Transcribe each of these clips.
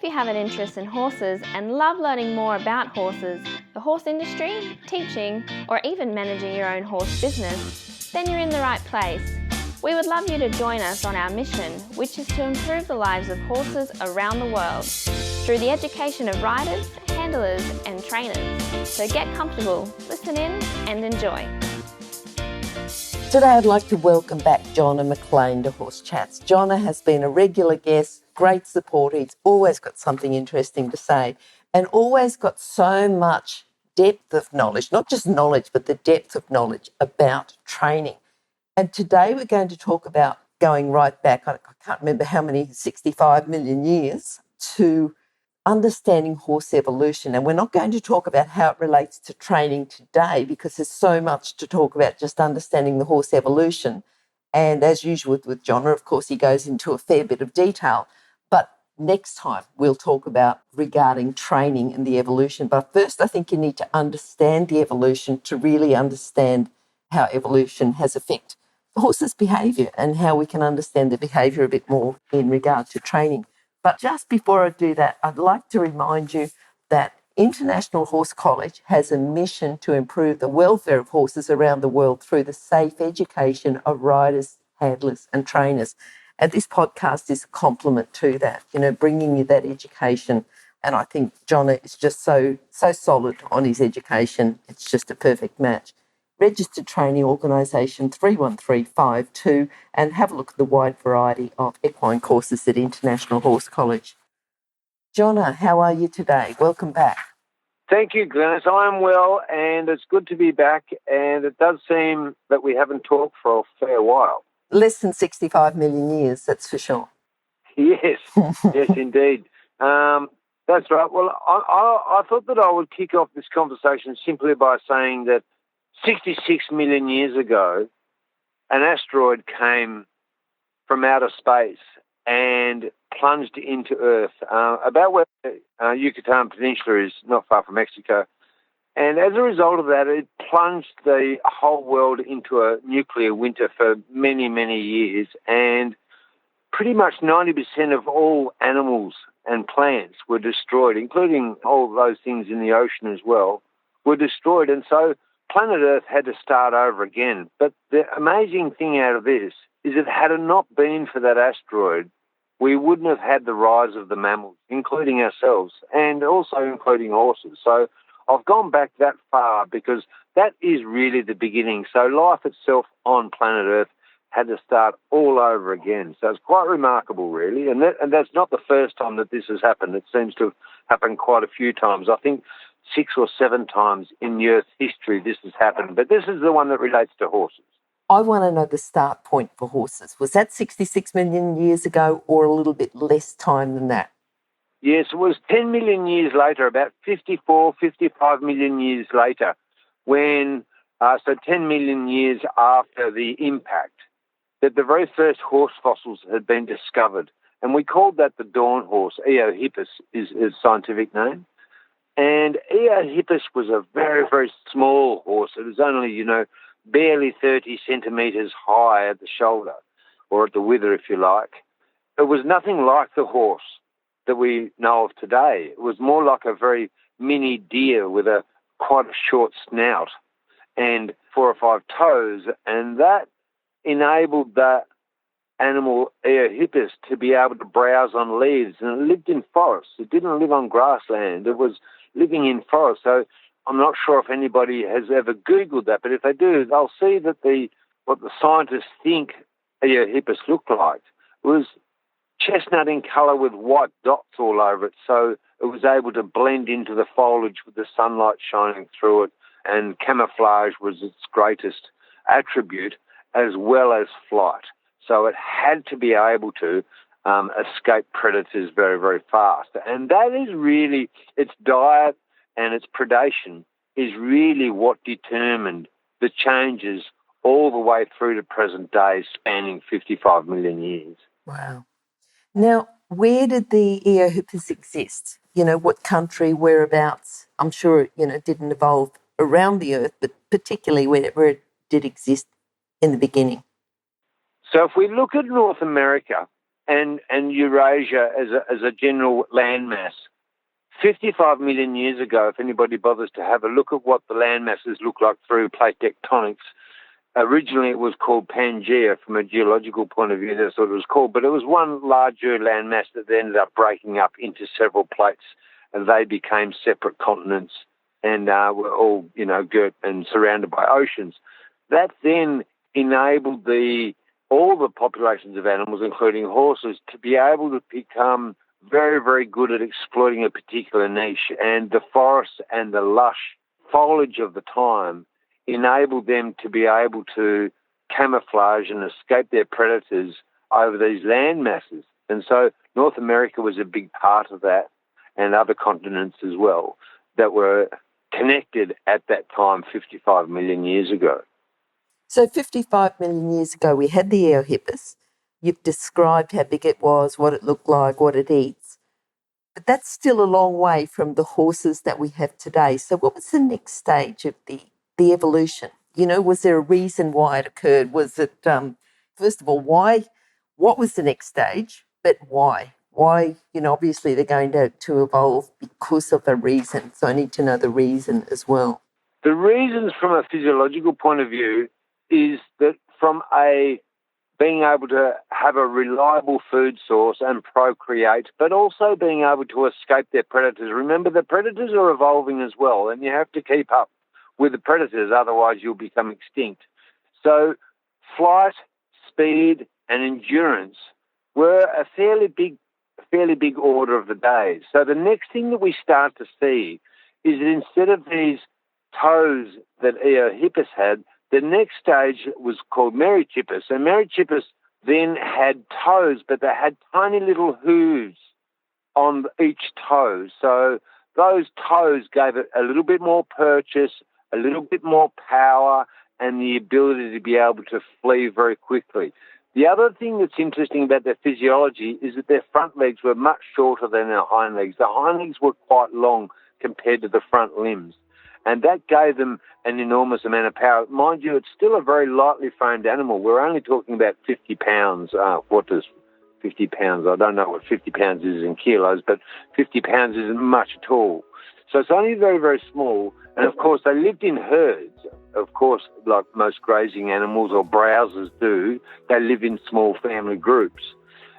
If you have an interest in horses and love learning more about horses, the horse industry, teaching, or even managing your own horse business, then you're in the right place. We would love you to join us on our mission, which is to improve the lives of horses around the world through the education of riders, handlers, and trainers. So get comfortable, listen in, and enjoy. Today I'd like to welcome back Jonna McLean to Horse Chats. Jonna has been a regular guest, great support. He's always got something interesting to say and always got so much depth of knowledge, not just knowledge, but the depth of knowledge about training. And today we're going to talk about going right back, I can't remember how many, 65 million years, to understanding horse evolution. And we're not going to talk about how it relates to training today because there's so much to talk about just understanding the horse evolution. And as usual with Jonna, of course, he goes into a fair bit of detail. But next time we'll talk about regarding training and the evolution. But first, I think you need to understand the evolution to really understand how evolution has affected horses' behaviour and how we can understand the behaviour a bit more in regard to training. But just before I do that, I'd like to remind you that International Horse College has a mission to improve the welfare of horses around the world through the safe education of riders, handlers and trainers. And this podcast is a complement to that, bringing you that education. And I think Jonna is just so solid on his education. It's just a perfect match. Registered Training Organisation 31352 and have a look at the wide variety of equine courses at International Horse College. Jonna, how are you today? Welcome back. Thank you, Glenys. I'm well, and it's good to be back, and it does seem that we haven't talked for a fair while. Less than 65 million years, that's for sure. Yes, yes, indeed. That's right. Well, I thought that I would kick off this conversation simply by saying that 66 million years ago, an asteroid came from outer space and plunged into Earth, about where Yucatan Peninsula is, not far from Mexico. And as a result of that, it plunged the whole world into a nuclear winter for many, many years. And pretty much 90% of all animals and plants were destroyed, including all those things in the ocean as well, were destroyed. And so planet Earth had to start over again. But the amazing thing out of this is that had it not been for that asteroid, we wouldn't have had the rise of the mammals, including ourselves, and also including horses. So I've gone back that far because that is really the beginning. So life itself on planet Earth had to start all over again. So it's quite remarkable, really. And that's not the first time that this has happened. It seems to have happened quite a few times. I think 6 or 7 times in the Earth's history this has happened. But this is the one that relates to horses. I want to know the start point for horses. Was that 66 million years ago or a little bit less time than that? Yes, it was 10 million years later, about 54, 55 million years later, when, so 10 million years after the impact, that the very first horse fossils had been discovered. And we called that the dawn horse. Eohippus is its scientific name. And Eohippus was a very, very small horse. It was only, barely 30 centimetres high at the shoulder, or at the wither, if you like. It was nothing like the horse that we know of today. It was more like a very mini deer with quite a short snout and 4 or 5 toes, and that enabled that animal Eohippus to be able to browse on leaves, and it lived in forests. It didn't live on grassland. It was living in forests. So I'm not sure if anybody has ever Googled that, but if they do, they'll see that what the scientists think Eohippus looked like was chestnut in colour with white dots all over it, so it was able to blend into the foliage with the sunlight shining through it, and camouflage was its greatest attribute, as well as flight. So it had to be able to escape predators very, very fast. And that is really, its diet and its predation is really what determined the changes all the way through to present day, spanning 55 million years. Wow. Now, where did the Eohippus exist? What country, whereabouts? I'm sure, it didn't evolve around the Earth, but particularly where it did exist in the beginning. So if we look at North America, and Eurasia as a general landmass. 55 million years ago, if anybody bothers to have a look at what the land masses look like through plate tectonics, originally it was called Pangea from a geological point of view, that's what it was called, but it was one larger landmass that ended up breaking up into several plates, and they became separate continents and were all, girt and surrounded by oceans. That then enabled all the populations of animals, including horses, to be able to become very, very good at exploiting a particular niche, and the forests and the lush foliage of the time enabled them to be able to camouflage and escape their predators over these land masses. And so North America was a big part of that, and other continents as well, that were connected at that time 55 million years ago. So 55 million years ago, we had the Eohippus. You've described how big it was, what it looked like, what it eats. But that's still a long way from the horses that we have today. So what was the next stage of the evolution? Was there a reason why it occurred? Was it, first of all, why? What was the next stage? But why? Why, obviously they're going to evolve because of a reason. So I need to know the reason as well. The reasons from a physiological point of view is that from being able to have a reliable food source and procreate, but also being able to escape their predators. Remember, the predators are evolving as well, and you have to keep up with the predators, otherwise you'll become extinct. So flight, speed, and endurance were a fairly big order of the day. So the next thing that we start to see is that instead of these toes that Eohippus had, the next stage was called Merychippus. And Merychippus then had toes, but they had tiny little hooves on each toe. So those toes gave it a little bit more purchase, a little bit more power, and the ability to be able to flee very quickly. The other thing that's interesting about their physiology is that their front legs were much shorter than their hind legs. The hind legs were quite long compared to the front limbs, and that gave them an enormous amount of power. Mind you, it's still a very lightly framed animal. We're only talking about 50 pounds. What does 50 pounds? I don't know what 50 pounds is in kilos, but 50 pounds isn't much at all. So it's only very, very small. And, of course, they lived in herds. Of course, like most grazing animals or browsers do, they live in small family groups.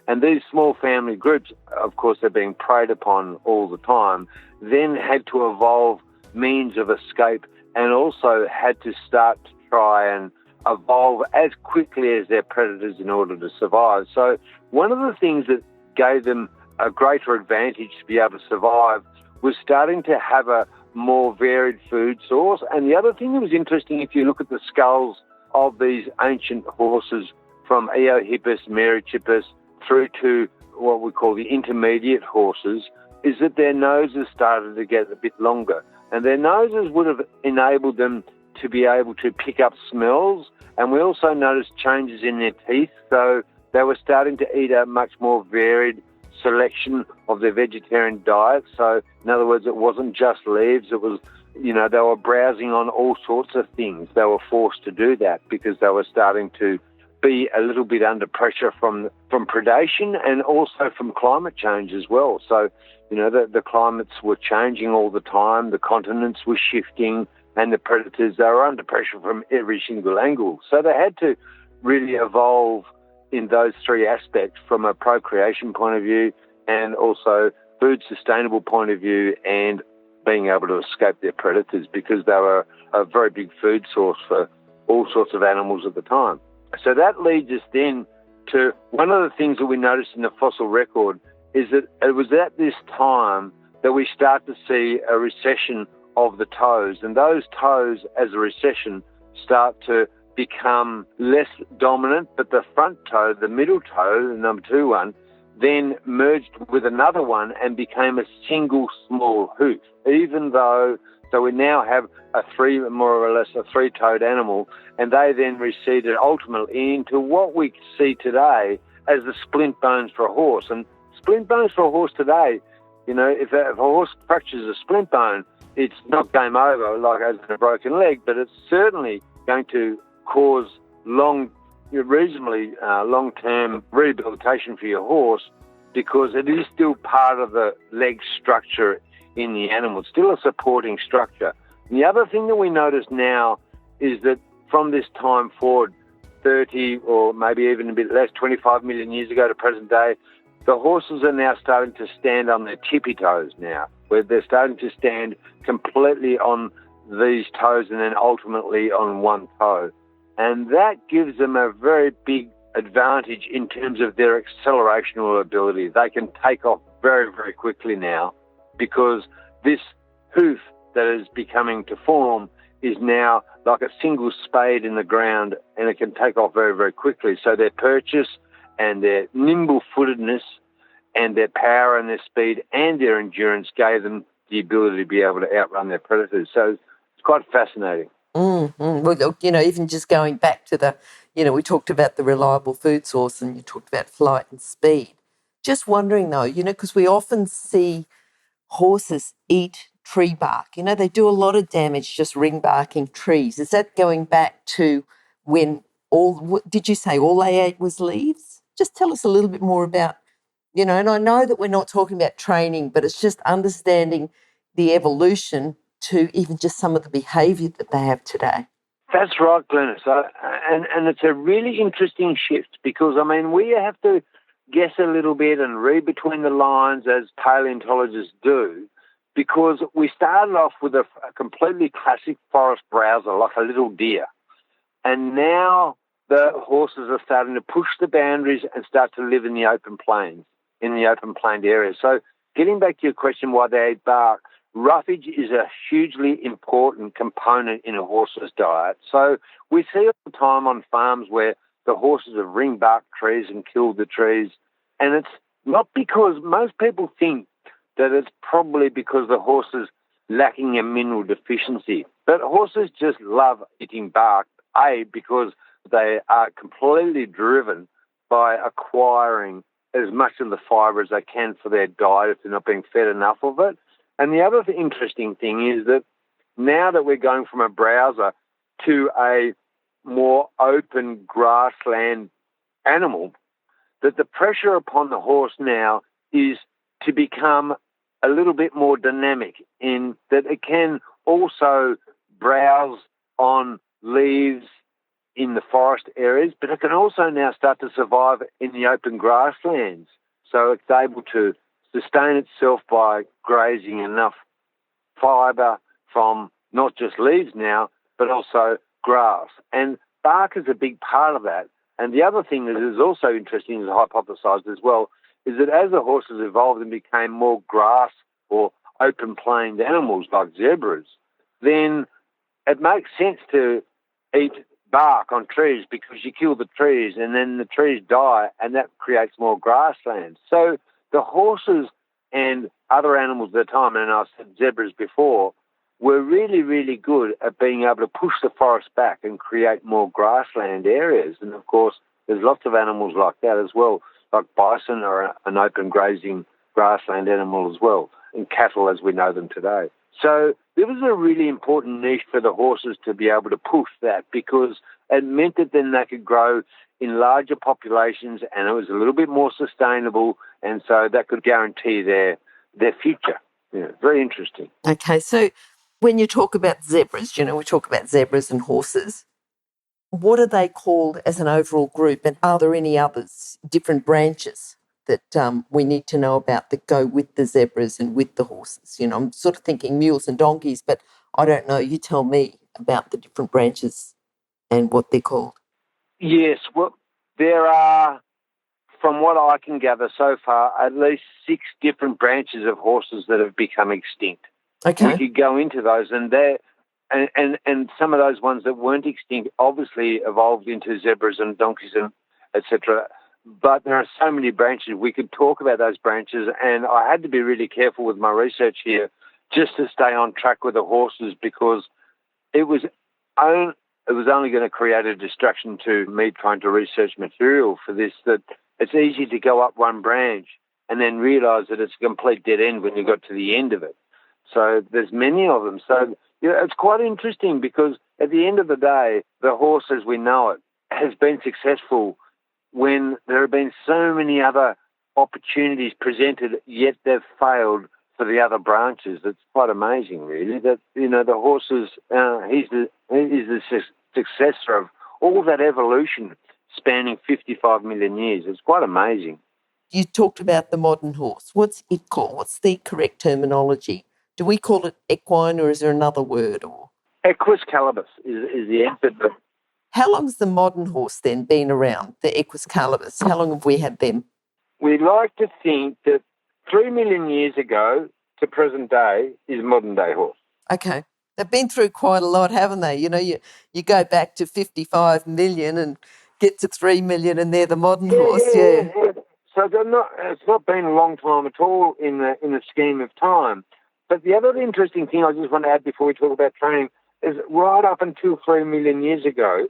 And these small family groups, of course, they're being preyed upon all the time, then had to evolve means of escape and also had to start to try and evolve as quickly as their predators in order to survive. So one of the things that gave them a greater advantage to be able to survive was starting to have a more varied food source. And the other thing that was interesting, if you look at the skulls of these ancient horses from Eohippus, Merychippus, through to what we call the intermediate horses, is that their noses started to get a bit longer. And their noses would have enabled them to be able to pick up smells. And we also noticed changes in their teeth. So they were starting to eat a much more varied selection of their vegetarian diet. So in other words, it wasn't just leaves. It was, they were browsing on all sorts of things. They were forced to do that because they were starting to be a little bit under pressure from predation and also from climate change as well. So, the climates were changing all the time, the continents were shifting, and the predators, they were under pressure from every single angle. So they had to really evolve in those three aspects, from a procreation point of view and also food sustainable point of view, and being able to escape their predators, because they were a very big food source for all sorts of animals at the time. So that leads us then to one of the things that we noticed in the fossil record is that it was at this time that we start to see a recession of the toes. And those toes, as a recession, start to become less dominant, but the front toe, the middle toe, the number 2 one, then merged with another one and became a single small hoof, even though, so we now have more or less a three-toed animal, and they then receded ultimately into what we see today as the splint bones for a horse. And splint bones for a horse today, if a horse fractures a splint bone, it's not game over like as a broken leg, but it's certainly going to cause long reasonably long-term rehabilitation for your horse, because it is still part of the leg structure in the animal. It's still a supporting structure. And the other thing that we notice now is that from this time forward, 30 or maybe even a bit less, 25 million years ago to present day, the horses are now starting to stand on their tippy toes now, where they're starting to stand completely on these toes and then ultimately on one toe. And that gives them a very big advantage in terms of their accelerational ability. They can take off very, very quickly now, because this hoof that is becoming to form is now like a single spade in the ground, and it can take off very, very quickly. So their purchase and their nimble-footedness and their power and their speed and their endurance gave them the ability to be able to outrun their predators. So it's quite fascinating. Mm-hmm. Well, look, even just going back to we talked about the reliable food source and you talked about flight and speed. Just wondering though, because we often see horses eat tree bark. They do a lot of damage just ring barking trees. Is that going back to when did you say all they ate was leaves? Just tell us a little bit more about, and I know that we're not talking about training, but it's just understanding the evolution to even just some of the behaviour that they have today. That's right, Glenys. And it's a really interesting shift, because, we have to guess a little bit and read between the lines as paleontologists do, because we started off with a completely classic forest browser, like a little deer. And now the horses are starting to push the boundaries and start to live in the open plains, in the open planed areas. So getting back to your question, why they eat bark, roughage is a hugely important component in a horse's diet. So we see all the time on farms where the horses have ring barked trees and killed the trees. And it's not because most people think that it's probably because the horse is lacking a mineral deficiency. But horses just love eating bark, because they are completely driven by acquiring as much of the fibre as they can for their diet if they're not being fed enough of it. And the other interesting thing is that now that we're going from a browser to a more open grassland animal, that the pressure upon the horse now is to become a little bit more dynamic, in that it can also browse on leaves in the forest areas, but it can also now start to survive in the open grasslands. So it's able to sustain itself by grazing enough fibre from not just leaves now, but also grass. And bark is a big part of that. And the other thing that is also interesting, is hypothesised as well, is that as the horses evolved and became more grass or open-planed animals like zebras, then it makes sense to eat bark on trees, because you kill the trees and then the trees die and that creates more grassland. So the horses and other animals at the time, and I said zebras before, were really, really good at being able to push the forest back and create more grassland areas. And of course, there's lots of animals like that as well, like bison are an open grazing grassland animal as well, and cattle as we know them today. So there was a really important niche for the horses to be able to push that, because it meant that then they could grow in larger populations and it was a little bit more sustainable, and so that could guarantee their future. Very interesting. Okay, so when you talk about zebras, we talk about zebras and horses. What are they called as an overall group, and are there any others, different branches that we need to know about that go with the zebras and with the horses? I'm sort of thinking mules and donkeys, but I don't know. You tell me about the different branches and what they're called. Yes, well, there are, from what I can gather so far, at least 6 different branches of horses that have become extinct. Okay. We could go into those, and some of those ones that weren't extinct obviously evolved into zebras and donkeys and etc. But there are so many branches. We could talk about those branches, and I had to be really careful with my research here just to stay on track with the horses, because it was only going to create a distraction to me trying to research material for this, that it's easy to go up one branch and then realise that it's a complete dead end when you got to the end of it. So there's many of them. So it's quite interesting, because at the end of the day, the horse as we know it has been successful when there have been so many other opportunities presented, yet they've failed for the other branches. It's quite amazing, really, that, the horses, he's the successor of all that evolution spanning 55 million years. It's quite amazing. You talked about the modern horse. What's it called? What's the correct terminology? Do we call it equine, or is there another word? Or Equus calibus is the answer. how long has the modern horse then been around, the Equus calibus? How long have we had them? We like to think that 3 million years ago to present day is modern day horse. Okay. They've been through quite a lot, haven't they? You go back to 55 million and get to 3 million and they're the modern horse, yeah. So it's not been a long time at all in the scheme of time. But the other interesting thing I just want to add before we talk about training is right up until 3 million years ago,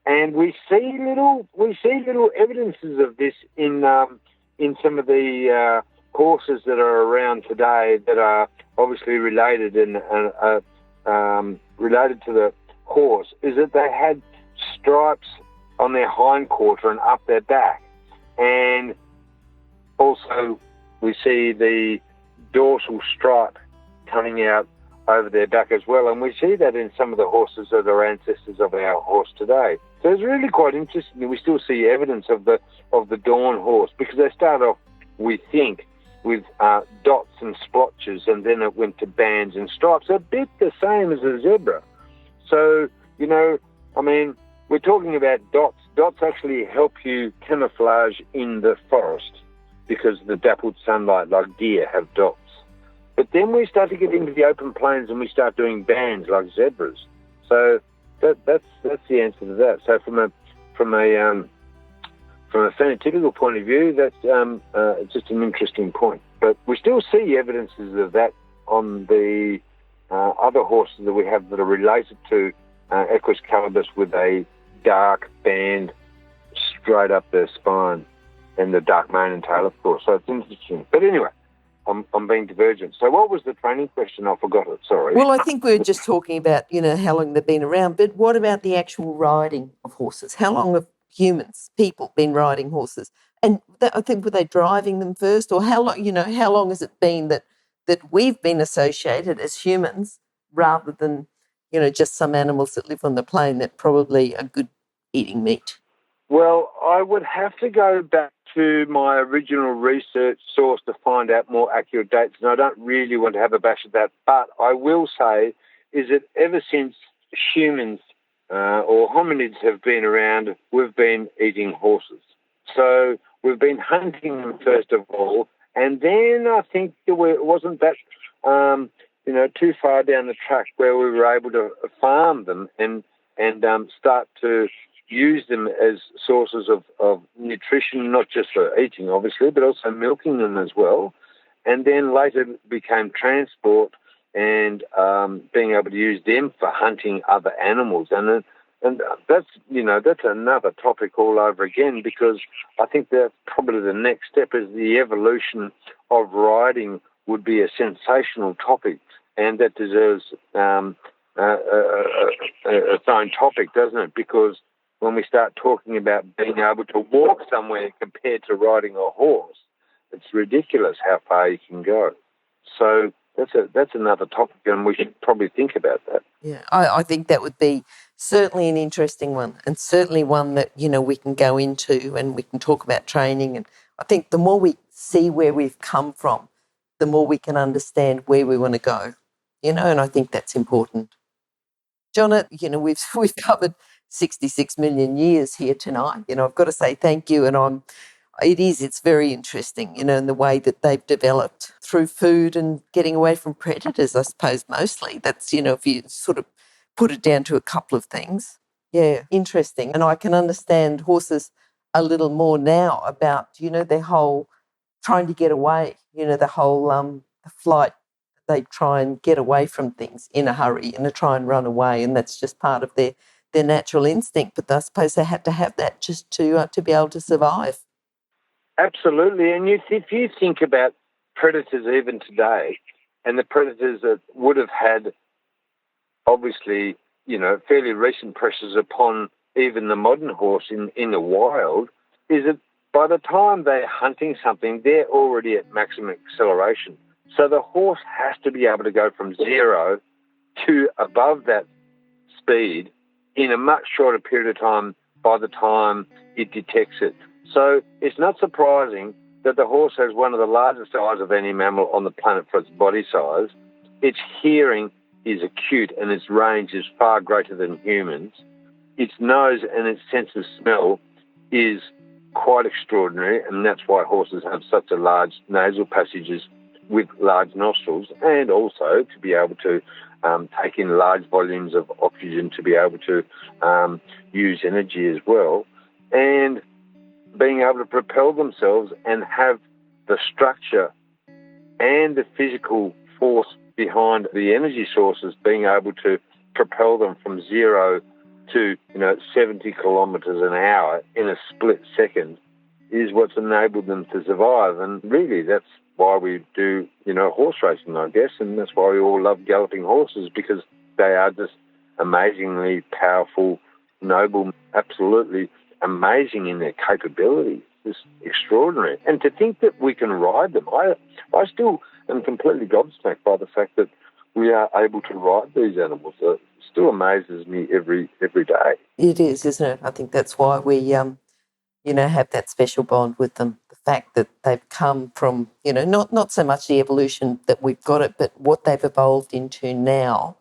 and we see little evidences of this in some of the horses that are around today that are obviously related and related to the horse, is that they had stripes on their hindquarter and up their back. And also we see the dorsal stripe coming out over their back as well. And we see that in some of the horses that are ancestors of our horse today. So it's really quite interesting. We still see evidence of the dawn horse, because they start off, we think, with dots and splotches, and then it went to bands and stripes, a bit the same as a zebra. So, we're talking about dots. Dots actually help you camouflage in the forest because the dappled sunlight, like deer, have dots. But then we start to get into the open plains and we start doing bands like zebras. So that's the answer to that. So from a phenotypical point of view, that's just an interesting point. But we still see evidences of that on the other horses that we have that are related to Equus calibus, with a dark band straight up their spine and the dark mane and tail, of course. So it's interesting. But anyway, I'm being divergent. So what was the training question? I forgot it, sorry. Well, I think we were just talking about, how long they've been around, but what about the actual riding of horses? How long have humans, people, been riding horses? And I think, were they driving them first, or how long has it been that we've been associated as humans rather than, just some animals that live on the plain that probably are good eating meat? Well, I would have to go back to my original research source to find out more accurate dates, and I don't really want to have a bash at that. But I will say is that ever since humans or hominids have been around, we've been eating horses. So we've been hunting them first of all, and then I think it wasn't that too far down the track where we were able to farm them and start to use them as sources of nutrition, not just for eating, obviously, but also milking them as well. And then later became transport and being able to use them for hunting other animals. And that's another topic all over again, because I think that's probably the next step, is the evolution of riding would be a sensational topic, and that deserves its own topic, doesn't it? Because when we start talking about being able to walk somewhere compared to riding a horse, it's ridiculous how far you can go. So that's another topic, and we should probably think about that. Yeah, I think that would be certainly an interesting one, and certainly one that, we can go into and we can talk about training. And I think the more we see where we've come from, the more we can understand where we want to go, and I think that's important. Jonna, we've covered 66 million years here tonight. I've got to say thank you, and it's very interesting, in the way that they've developed through food and getting away from predators, I suppose, mostly. That's, if you sort of put it down to a couple of things. Yeah, interesting. And I can understand horses a little more now about, their whole trying to get away, the whole the flight. They try and get away from things in a hurry and they try and run away, and that's just part of their natural instinct. But I suppose they had to have that just to be able to survive. Absolutely. And if you think about predators even today, and the predators that would have had, obviously, fairly recent pressures upon even the modern horse in the wild, is that by the time they're hunting something, they're already at maximum acceleration. So the horse has to be able to go from 0 to above that speed in a much shorter period of time by the time it detects it. So it's not surprising that the horse has one of the largest eyes of any mammal on the planet for its body size. Its hearing is acute and its range is far greater than humans. Its nose and its sense of smell is quite extraordinary, and that's why horses have such a large nasal passages with large nostrils, and also to be able to take in large volumes of oxygen to be able to use energy as well, and being able to propel themselves and have the structure and the physical force behind the energy sources, being able to propel them from 0 to 70 kilometres an hour in a split second is what's enabled them to survive. And really that's why we do horse racing, I guess, and that's why we all love galloping horses, because they are just amazingly powerful, noble, absolutely amazing in their capability. It's extraordinary. And to think that we can ride them, I still am completely gobsmacked by the fact that we are able to ride these animals. It still amazes me every day. It is, isn't it? I think that's why we, have that special bond with them. The fact that they've come from, not so much the evolution that we've got it, but what they've evolved into now,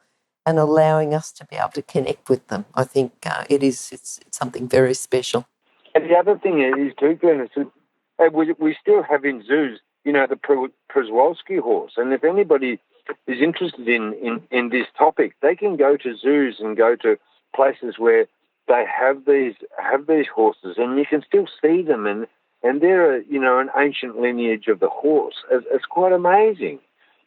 and allowing us to be able to connect with them. I think it's something very special. And the other thing is too, Glenys, we still have in zoos, the Przewalski horse. And if anybody is interested in this topic, they can go to zoos and go to places where they have these horses, and you can still see them, and they're an ancient lineage of the horse. It's quite amazing,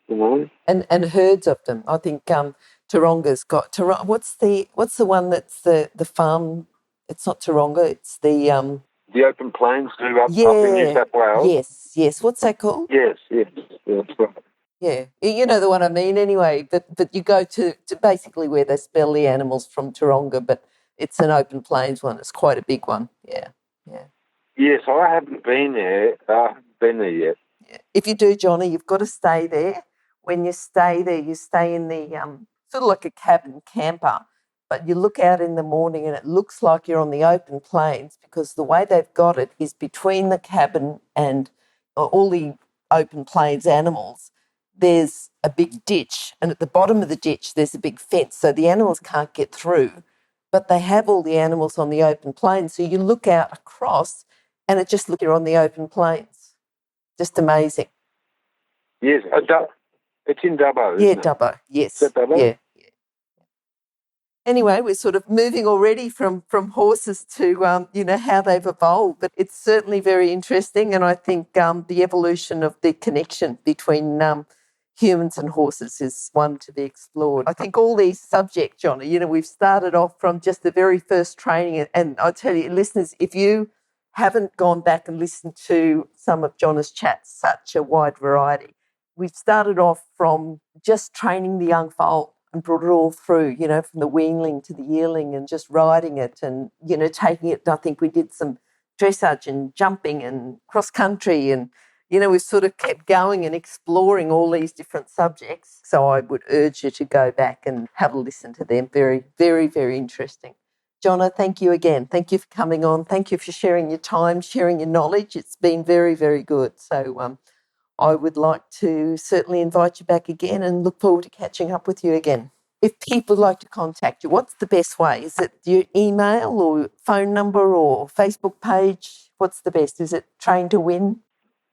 And herds of them. I think Taronga's got what's the one that's the farm? It's not Taronga. It's the Open Plains Zoo up in New South Wales. Yes. What's that called? Yes, that's right. Yeah, you know the one I mean anyway, but you go to basically where they spell the animals from Taronga, but it's an open plains one. It's quite a big one. Yeah. Yes, I haven't been there. I haven't been there yet. Yeah. If you do, Jonna, you've got to stay there. When you stay there, you stay in the sort of like a cabin camper, but you look out in the morning and it looks like you're on the open plains, because the way they've got it is between the cabin and all the open plains animals, there's a big ditch, and at the bottom of the ditch there's a big fence, so the animals can't get through, but they have all the animals on the open plains, so you look out across and it just looks like you're on the open plains. Just amazing. Yes, it's in Dubbo, Yeah, isn't it? Dubbo, yes. Is that Dubbo? Yeah. Anyway, we're sort of moving already from horses to, how they've evolved. But it's certainly very interesting, and I think the evolution of the connection between humans and horses is one to be explored. I think all these subjects, Jonna, we've started off from just the very first training. And I tell you, listeners, if you haven't gone back and listened to some of Jonna's chats, such a wide variety, we've started off from just training the young foal, and brought it all through, from the weanling to the yearling, and just riding it and, taking it. I think we did some dressage and jumping and cross country, and, we've sort of kept going and exploring all these different subjects. So I would urge you to go back and have a listen to them. Very, very, very interesting. Jonna, thank you again. Thank you for coming on. Thank you for sharing your time, sharing your knowledge. It's been very, very good. So I would like to certainly invite you back again and look forward to catching up with you again. If people would like to contact you, what's the best way? Is it your email or phone number or Facebook page? What's the best? Is it Train to Win?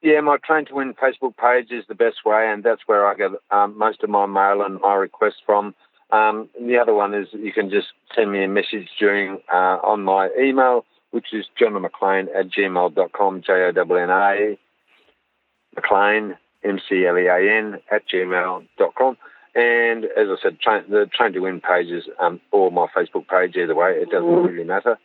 Yeah, my Train to Win Facebook page is the best way, and that's where I get most of my mail and my requests from. The other one is you can just send me a message on my email, which is jonnamclean@gmail.com, JONNA. McLean, MCLEAN @gmail.com. And as I said, the Train to Win pages or my Facebook page, either way, it doesn't really matter,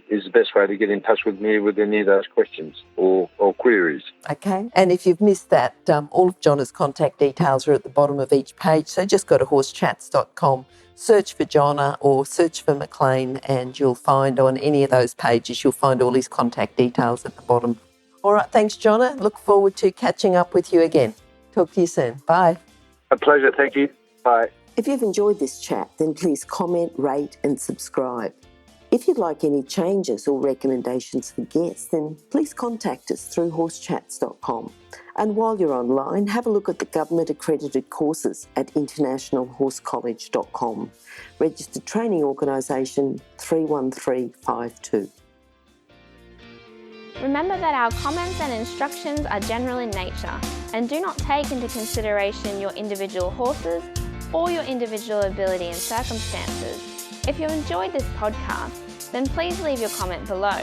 is the best way to get in touch with me with any of those questions or queries. Okay. And if you've missed that, all of Jonna's contact details are at the bottom of each page. So just go to horsechats.com search for Jonna or search for McLean, and you'll find on any of those pages, you'll find all his contact details at the bottom. All right, thanks, Jonna. Look forward to catching up with you again. Talk to you soon. Bye. A pleasure. Thank you. Bye. If you've enjoyed this chat, then please comment, rate and subscribe. If you'd like any changes or recommendations for guests, then please contact us through horsechats.com. And while you're online, have a look at the government-accredited courses at internationalhorsecollege.com. Registered Training Organisation 31352. Remember that our comments and instructions are general in nature and do not take into consideration your individual horses or your individual ability and circumstances. If you enjoyed this podcast, then please leave your comment below.